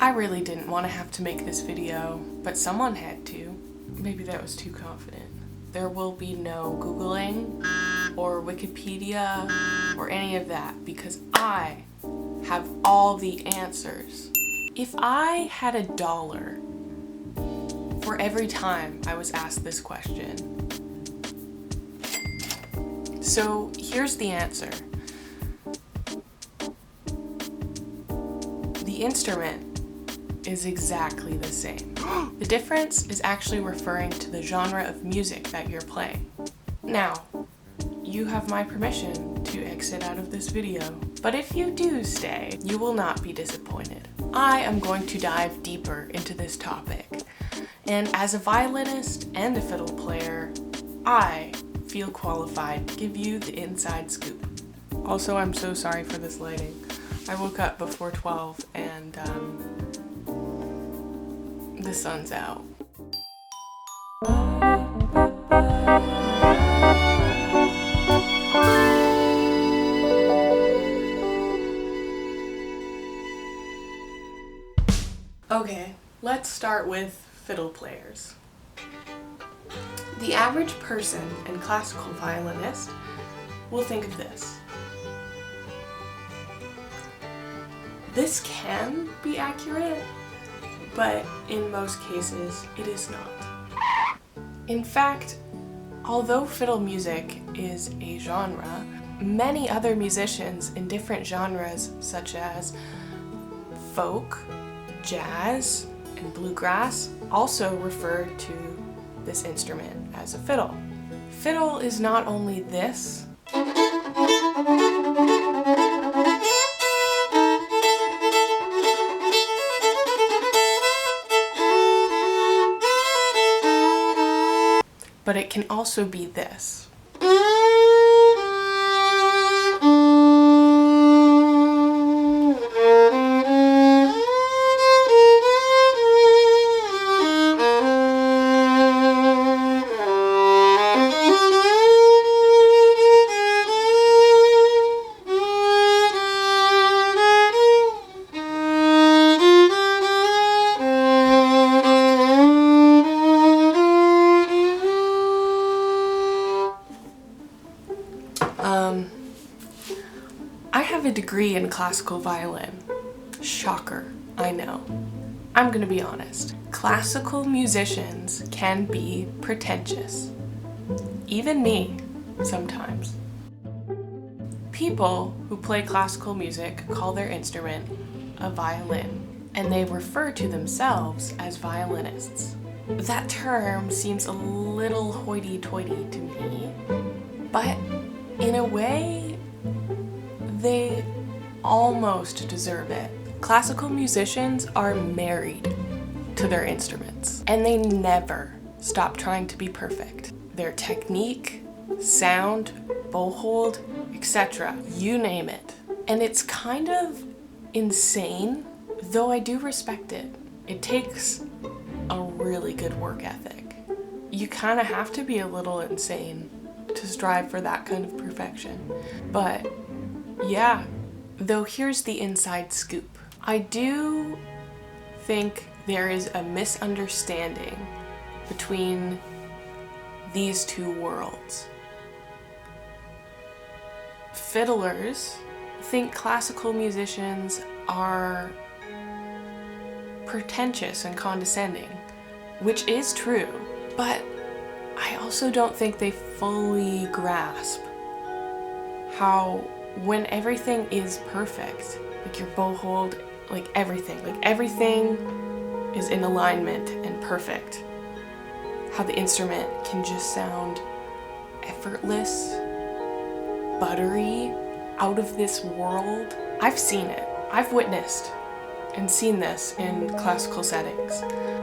I really didn't want to have to make this video, but someone had to. Maybe that was too confident. There will be no Googling or Wikipedia or any of that because I have all the answers. If I had $1 for every time I was asked this question. So here's the answer. The instrument is exactly the same. The difference is actually referring to the genre of music that you're playing. Now, you have my permission to exit out of this video, but if you do stay, you will not be disappointed. I am going to dive deeper into this topic, and as a violinist and a fiddle player, I feel qualified to give you the inside scoop. Also, I'm so sorry for this lighting. I woke up before 12 and the sun's out. Okay, let's start with fiddle players. The average person and classical violinist will think of this. This can be accurate, but in most cases, it is not. In fact, although fiddle music is a genre, many other musicians in different genres such as folk, jazz, and bluegrass also refer to this instrument as a fiddle. Fiddle is not only this, but it can also be this. I have a degree in classical violin. Shocker, I know. I'm gonna be honest. Classical musicians can be pretentious. Even me, sometimes. People who play classical music call their instrument a violin, and they refer to themselves as violinists. That term seems a little hoity-toity to me, but in a way, they almost deserve it. Classical musicians are married to their instruments, and they never stop trying to be perfect. Their technique, sound, bow hold, etc., you name it. And it's kind of insane, though I do respect it. It takes a really good work ethic. You kind of have to be a little insane to strive for that kind of perfection. But yeah, though here's the inside scoop. I do think there is a misunderstanding between these two worlds. Fiddlers think classical musicians are pretentious and condescending, which is true, but I also don't think they fully grasp how when everything is perfect, like your bow hold, like everything is in alignment and perfect, how the instrument can just sound effortless, buttery, out of this world. I've seen it. I've witnessed and seen this in classical settings.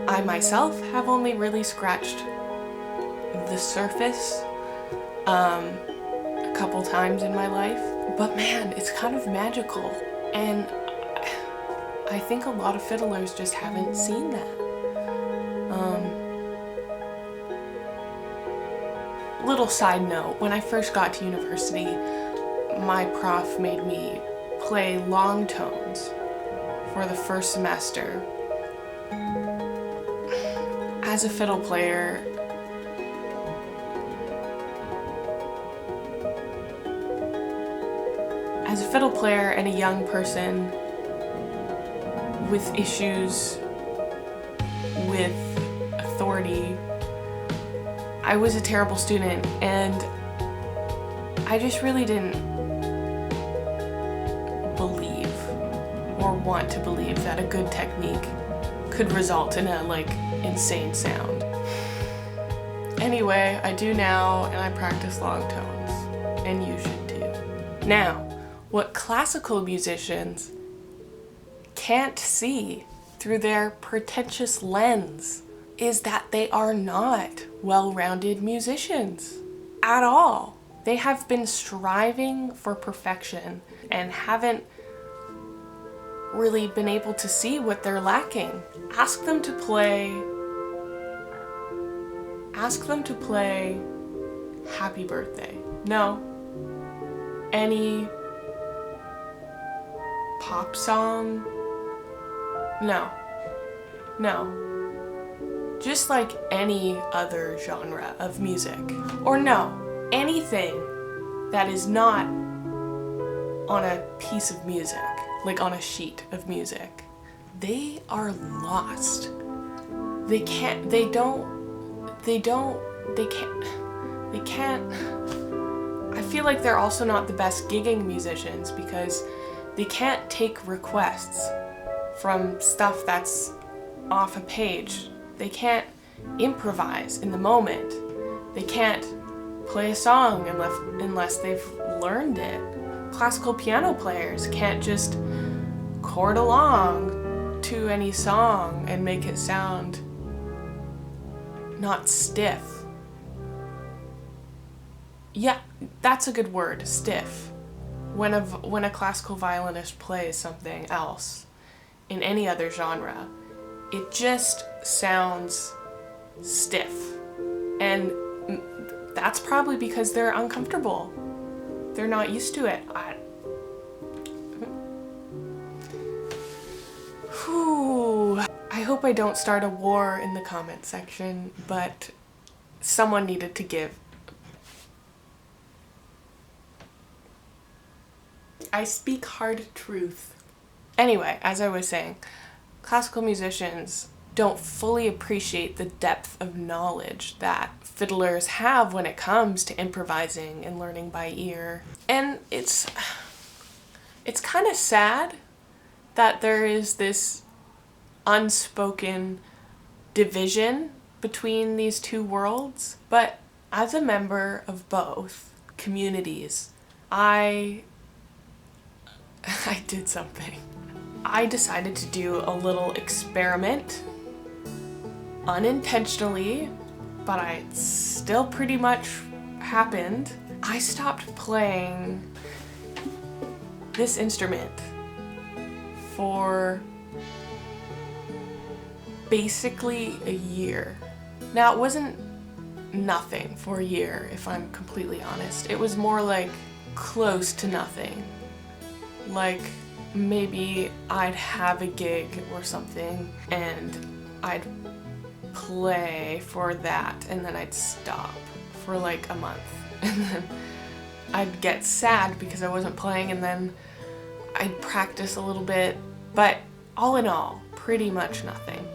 I myself have only really scratched the surface a couple times in my life, but man, it's kind of magical, and I think a lot of fiddlers just haven't seen that. Little side note, when I first got to university, my prof made me play long tones for the first semester. As a fiddle player, and a young person with issues with authority, I was a terrible student, and I just really didn't believe or want to believe that a good technique could result in a insane sound. Anyway, I do now, and I practice long tones, and you should too. Now, what classical musicians can't see through their pretentious lens is that they are not well-rounded musicians at all. They have been striving for perfection and haven't really been able to see what they're lacking. Ask them to play Happy Birthday. No. Any pop song? No. Just like any other genre of music. Or no, anything that is not on a piece of music, like on a sheet of music. They are lost. They can't. I feel like they're also not the best gigging musicians because they can't take requests from stuff that's off a page. They can't improvise in the moment. They can't play a song unless they've learned it. Classical piano players can't just chord along to any song and make it sound not stiff. Yeah, that's a good word, stiff. When a classical violinist plays something else in any other genre, it just sounds stiff. And that's probably because they're uncomfortable. They're not used to it. I hope I don't start a war in the comment section, but someone needed to give. I speak hard truth. Anyway, as I was saying, classical musicians don't fully appreciate the depth of knowledge that fiddlers have when it comes to improvising and learning by ear. And it's kind of sad that there is this unspoken division between these two worlds. But as a member of both communities, I did something. I decided to do a little experiment, unintentionally, but it still pretty much happened. I stopped playing this instrument for basically a year. Now, it wasn't nothing for a year, if I'm completely honest. It was more like close to nothing. Like, maybe I'd have a gig or something and I'd play for that and then I'd stop for like a month and then I'd get sad because I wasn't playing and then I'd practice a little bit, but all in all, pretty much nothing.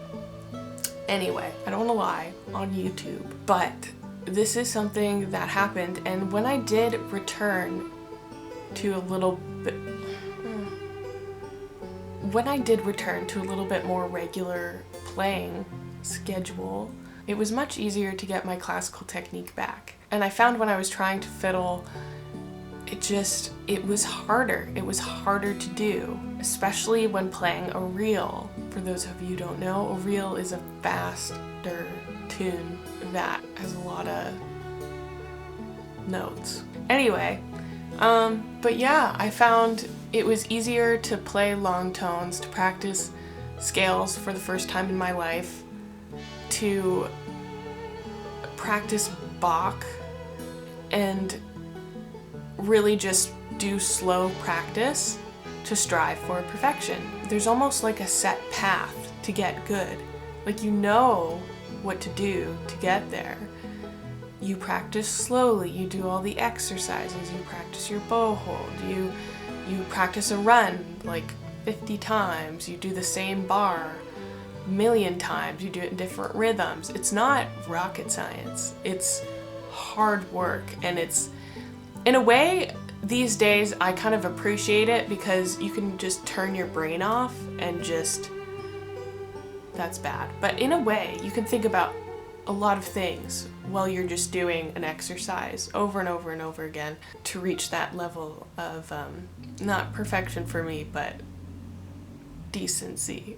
Anyway, I don't want to lie on YouTube, but this is something that happened, and when I did return to a little bit more regular playing schedule, it was much easier to get my classical technique back. And I found when I was trying to fiddle, it was harder. It was harder to do, especially when playing a reel. For those of you who don't know, a reel is a faster tune that has a lot of notes. Anyway, but yeah, I found it was easier to play long tones, to practice scales for the first time in my life, to practice Bach, and really just do slow practice to strive for perfection. There's almost like a set path to get good. Like, you know what to do to get there. You practice slowly, you do all the exercises, you practice your bow hold, you practice a run like 50 times, you do the same bar a million times, you do it in different rhythms. It's not rocket science, it's hard work, and it's, in a way, these days I kind of appreciate it because you can just turn your brain off and just, that's bad, but in a way you can think about a lot of things while you're just doing an exercise over and over and over again to reach that level of, not perfection for me, but decency.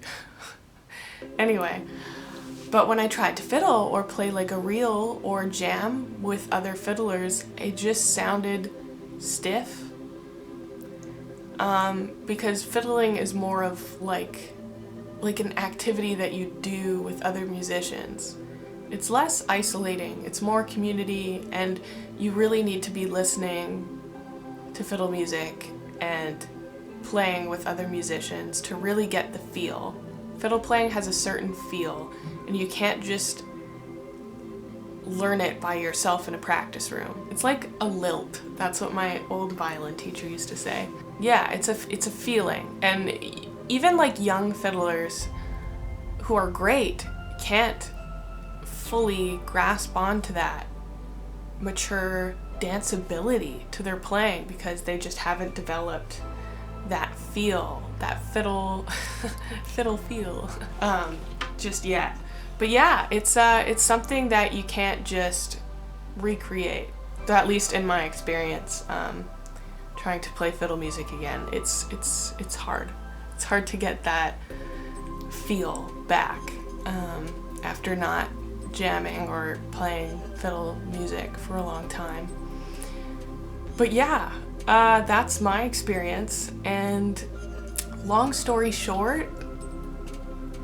Anyway, but when I tried to fiddle or play like a reel or jam with other fiddlers, it just sounded stiff. Because fiddling is more of like an activity that you do with other musicians. It's less isolating, it's more community, and you really need to be listening to fiddle music and playing with other musicians to really get the feel. Fiddle playing has a certain feel, and you can't just learn it by yourself in a practice room. It's like a lilt. That's what my old violin teacher used to say. Yeah, it's a feeling, and even like young fiddlers who are great can't fully grasp onto that mature danceability to their playing because they just haven't developed that feel, that fiddle feel just yet. But yeah, it's something that you can't just recreate, at least in my experience. Trying to play fiddle music again, it's hard. It's hard to get that feel back after not jamming or playing fiddle music for a long time. But yeah, that's my experience, and long story short,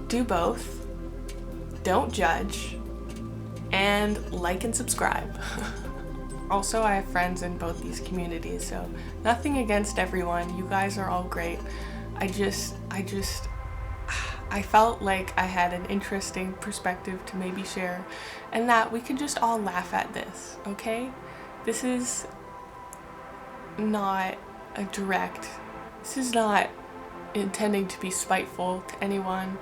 do both, don't judge, and like and subscribe. Also, I have friends in both these communities, so nothing against everyone. You guys are all great. I felt like I had an interesting perspective to maybe share, and that we can just all laugh at this, okay? This is not this is not intending to be spiteful to anyone.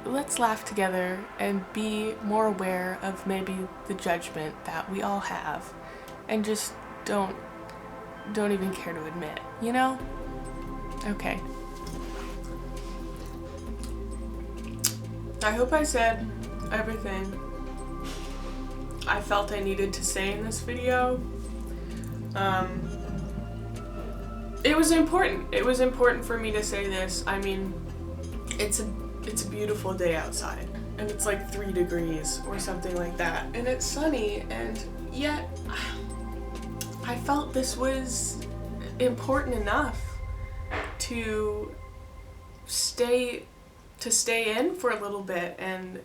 Let's laugh together and be more aware of maybe the judgment that we all have, and just don't even care to admit, you know? Okay. I hope I said everything I felt I needed to say in this video. It was important. It was important for me to say this. I mean, it's a beautiful day outside, and it's like 3 degrees or something like that, and it's sunny, and yet I felt this was important enough to stay in for a little bit and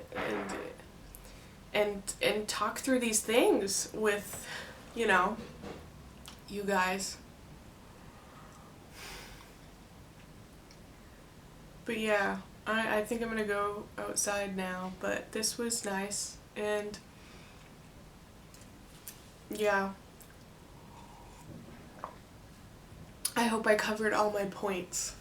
talk through these things with, you know, you guys. But yeah, I think I'm gonna go outside now, but this was nice, and yeah, I hope I covered all my points.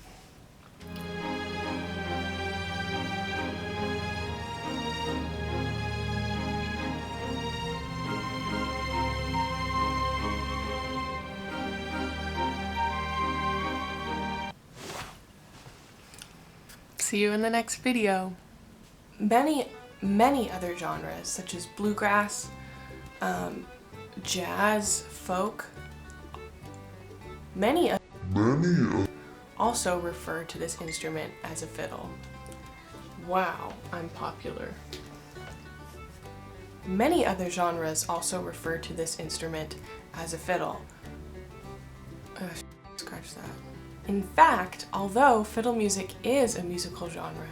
See you in the next video. Many other genres, such as bluegrass, jazz, folk, many also refer to this instrument as a fiddle. Wow, I'm popular. Many other genres also refer to this instrument as a fiddle. Scratch that. In fact, although fiddle music is a musical genre,